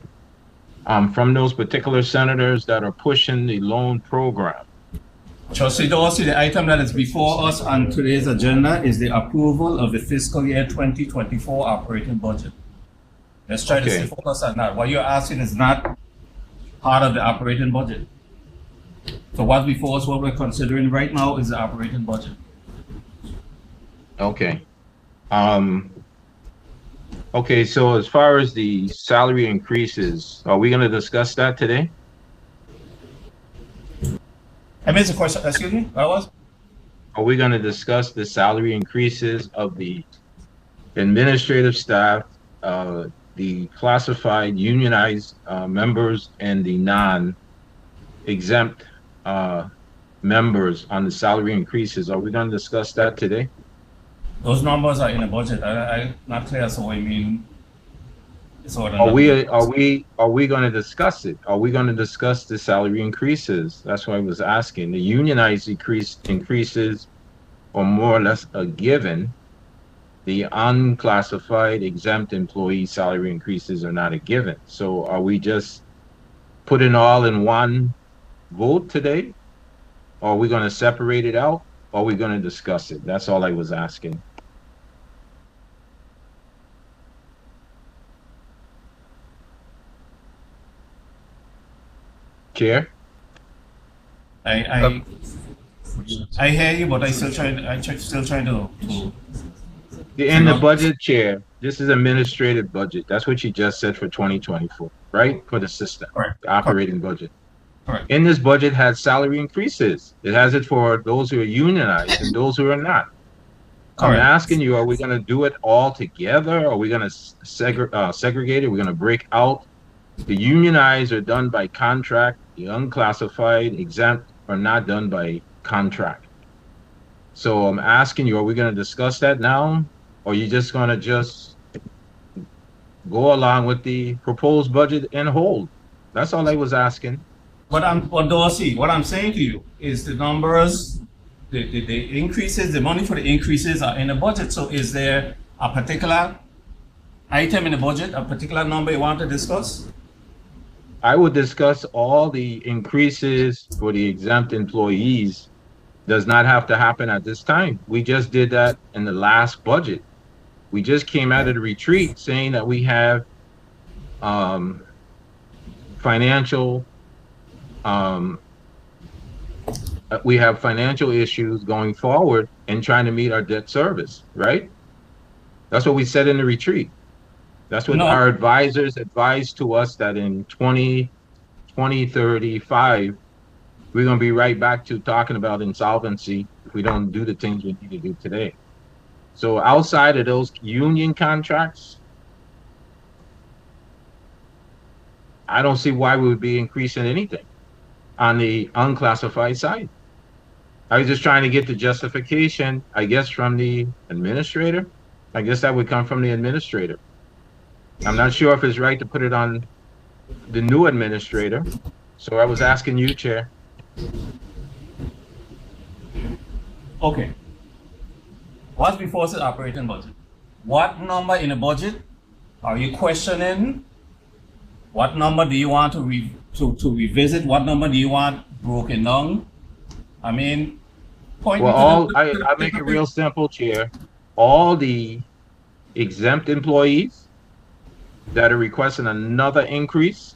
from those particular senators that are pushing the loan program? Trustee Dorsey, the item that is before us on today's agenda is the approval of the fiscal year 2024 operating budget. Let's try to stay focused on that. What you're asking is not part of the operating budget. So what's before us, what we're considering right now is the operating budget. Okay. Okay, so as far as the salary increases, are we going to discuss that today? I missed the question. Excuse me? What was? Are we going to discuss the salary increases of the administrative staff, the classified unionized members, and the non-exempt members on the salary increases? Are we going to discuss that today? Those numbers are in the budget. I'm not clear as to what you mean. Are we going to discuss it? Are we going to discuss the salary increases? That's what I was asking. The unionized increases are more or less a given. The unclassified exempt employee salary increases are not a given. So are we just putting all in one vote today? Or are we going to separate it out? Or are we going to discuss it? That's all I was asking. Chair? I hear you, but I'm still trying to. In the budget, Chair, this is administrative budget. That's what you just said for 2024, right? For the system, the operating budget. Correct. In this budget has salary increases. It has it for those who are unionized and those who are not. I'm asking you, are we going to do it all together? Are we going to segregate it? We're going to break out. The unionized are done by contract. The unclassified, exempt are not done by contract. So I'm asking you, are we going to discuss that now? Or are you just going to just go along with the proposed budget and hold? That's all I was asking. Dorsey, what I'm saying to you is the numbers, the increases, the money for the increases are in the budget. So is there a particular item in the budget, a particular number you want to discuss? I would discuss all the increases for the exempt employees. Does not have to happen at this time. We just did that in the last budget. We just came out of the retreat saying that we have financial issues going forward and trying to meet our debt service, right? That's what we said in the retreat. That's what our advisors advised to us, that in 2035, we're going to be right back to talking about insolvency if we don't do the things we need to do today. So outside of those union contracts, I don't see why we would be increasing anything on the unclassified side. I was just trying to get the justification, I guess, from the administrator. I guess that would come from the administrator. I'm not sure if it's right to put it on the new administrator. So I was asking you, Chair. Okay. What's before us is operating budget? What number in the budget are you questioning? What number do you want to revisit? What number do you want broken down? I mean, I'll make it real simple, Chair. All the exempt employees that are requesting another increase,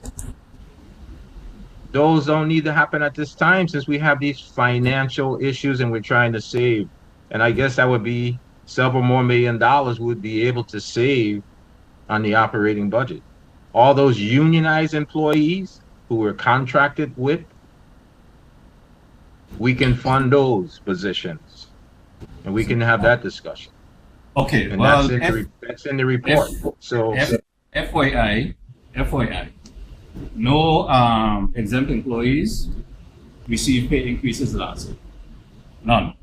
those don't need to happen at this time, since we have these financial issues and we're trying to save. And I guess that would be several more $1 million would be able to save on the operating budget. All those unionized employees who we're contracted with, we can fund those positions and we can have that discussion. Okay, and well, that's in the report. So FYI, no exempt employees received pay increases last year. None.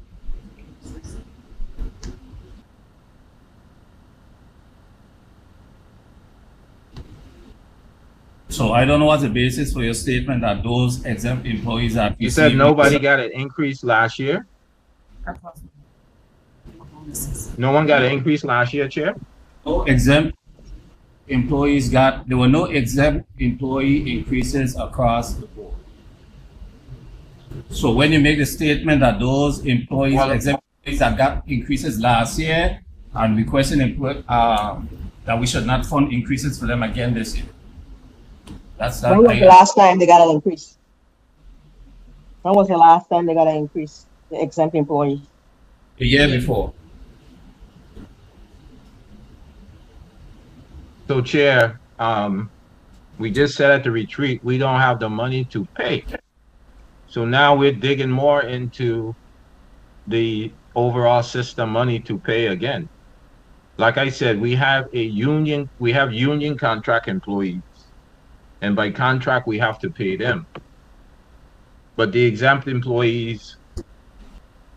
So I don't know what's the basis for your statement that those exempt employees are. You said nobody got an increase last year? No one got an increase last year, Chair? No exempt employees there were no exempt employee increases across the board. So when you make the statement that those employees, exempt employees that got increases last year, and requesting that we should not fund increases for them again this year. That's that. When was the last time they got an increase? When was the last time they got an increase, the exempt employees? The year before. So, Chair, we just said at the retreat, we don't have the money to pay. So now we're digging more into the overall system money to pay again. Like I said, we have union contract employees, and by contract, we have to pay them. But the exempt employees,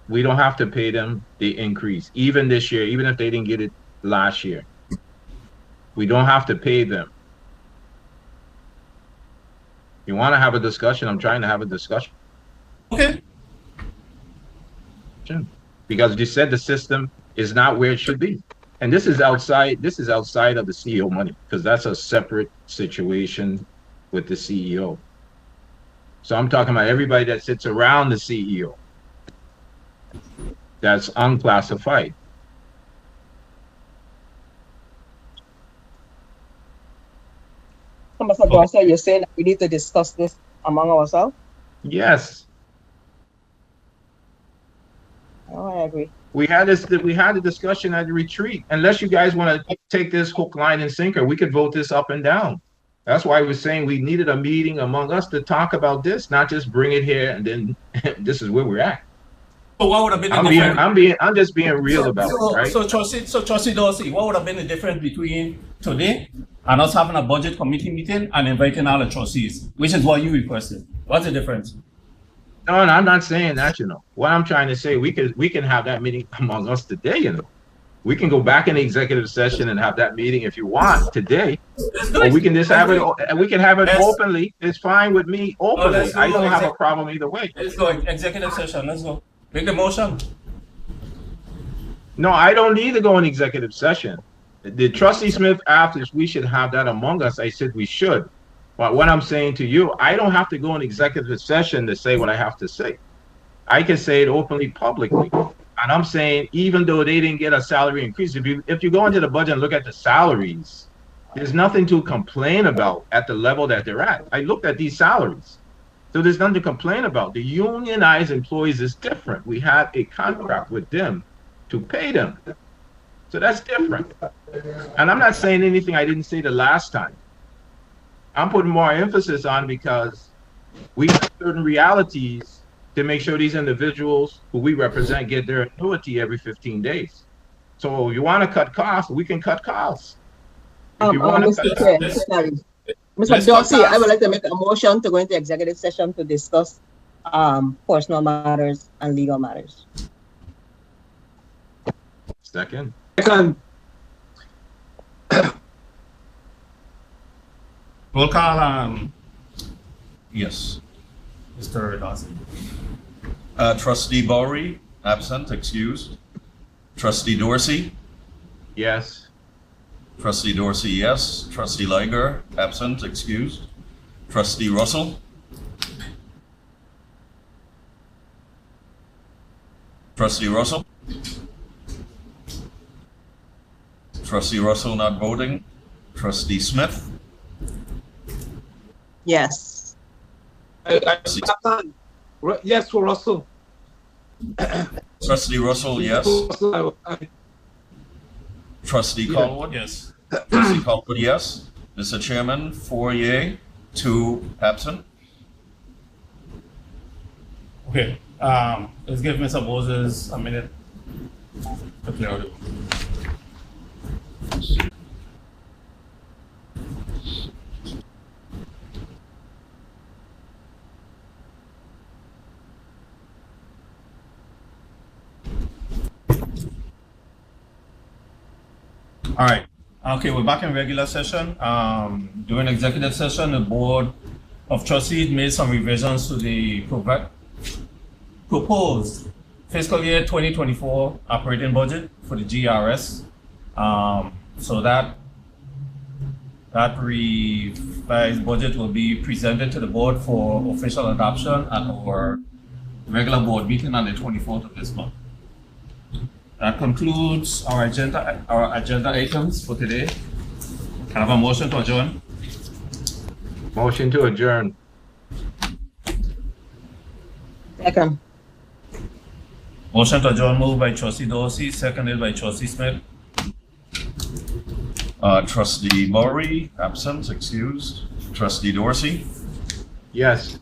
we don't have to pay them the increase, even this year, even if they didn't get it last year. We don't have to pay them. You want to have a discussion? I'm trying to have a discussion. Okay. Because you said the system is not where it should be. And this is outside of the CEO money, because that's a separate situation with the CEO. So I'm talking about everybody that sits around the CEO that's unclassified. Mr. Garcia, you're saying that we need to discuss this among ourselves? Yes. Oh, I agree. We had a discussion at the retreat. Unless you guys want to take this hook, line, and sinker, we could vote this up and down. That's why I was saying we needed a meeting among us to talk about this, not just bring it here and then this is where we're at. So what would have been the difference? I'm just being real about it, right? So Trustee Dorsey, what would have been the difference between today and us having a budget committee meeting and inviting all the trustees, which is what you requested? What's the difference? No, I'm not saying that, What I'm trying to say, we can have that meeting among us today, We can go back in the executive session and have that meeting if you want today. Or we can just have it, we can have it openly. It's fine with me openly. I don't have a problem either way. Let's go executive session. Let's go. Make the motion. No, I don't need to go in executive session. The Trustee Smith asked if we should have that among us. I said we should. But what I'm saying to you, I don't have to go in executive session to say what I have to say. I can say it openly, publicly. And I'm saying, even though they didn't get a salary increase, if you go into the budget and look at the salaries, there's nothing to complain about at the level that they're at. I looked at these salaries. So there's nothing to complain about. The unionized employees is different. We have a contract with them to pay them. So that's different. And I'm not saying anything I didn't say the last time. I'm putting more emphasis on because we have certain realities to make sure these individuals who we represent get their annuity every 15 days. So you want to cut costs, we can cut costs. If you want to cut costs. Mr. Dorsey, I would like to make a motion to go into executive session to discuss personal matters and legal matters. Second. Roll call, Yes. Mr. Dawson. Trustee Bowery, absent, excused. Trustee Dorsey. Yes. Trustee Dorsey, yes. Trustee Liger, absent, excused. Trustee Russell. Trustee Russell. Trustee Russell not voting. Trustee Smith. Yes. Yes, for Russell. Trustee Russell, yes. Trustee Colwood. Yes. Trustee Colwood, yes. Mr. Chairman, 4 yea, 2 absent. Okay, let's give Mr. Moses a minute to clear out. All right. Okay, we're back in regular session. During executive session, the Board of Trustees made some revisions to the proposed fiscal year 2024 operating budget for the GERS. So that revised budget will be presented to the board for official adoption at our regular board meeting on the 24th of this month. That concludes our agenda items for today. Can I have a motion to adjourn? Motion to adjourn. Second. Motion to adjourn moved by Trustee Dorsey, seconded by Trustee Smith. Trustee Bowery, absent, excused. Trustee Dorsey. Yes.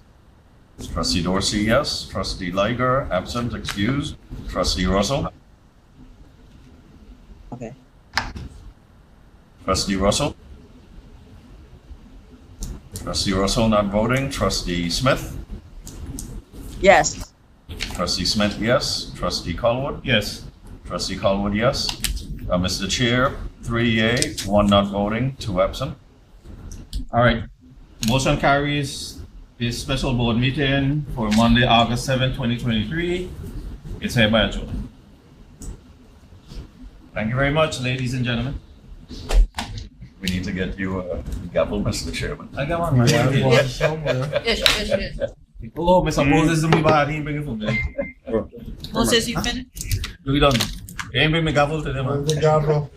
Trustee Dorsey, yes. Trustee Liger, absent, excused. Trustee Russell. Okay. Trustee Russell. Trustee Russell not voting. Trustee Smith. Yes. Trustee Smith, yes. Trustee Colwood. Yes. Trustee Colwood, yes. Mr. Chair, 3 yea, 1 not voting, 2 absent. All right. Motion carries. This special board meeting for Monday, August 7, 2023. It's hereby adjourned. Thank you very much, ladies and gentlemen. We need to get you a gavel, Mr. Chairman. I got one, man. Ish. Oh, Mr. Moses, don't be bad. He ain't bringing food. Moses, you finished? We done. He ain't bring me gavel today, man. The gavel.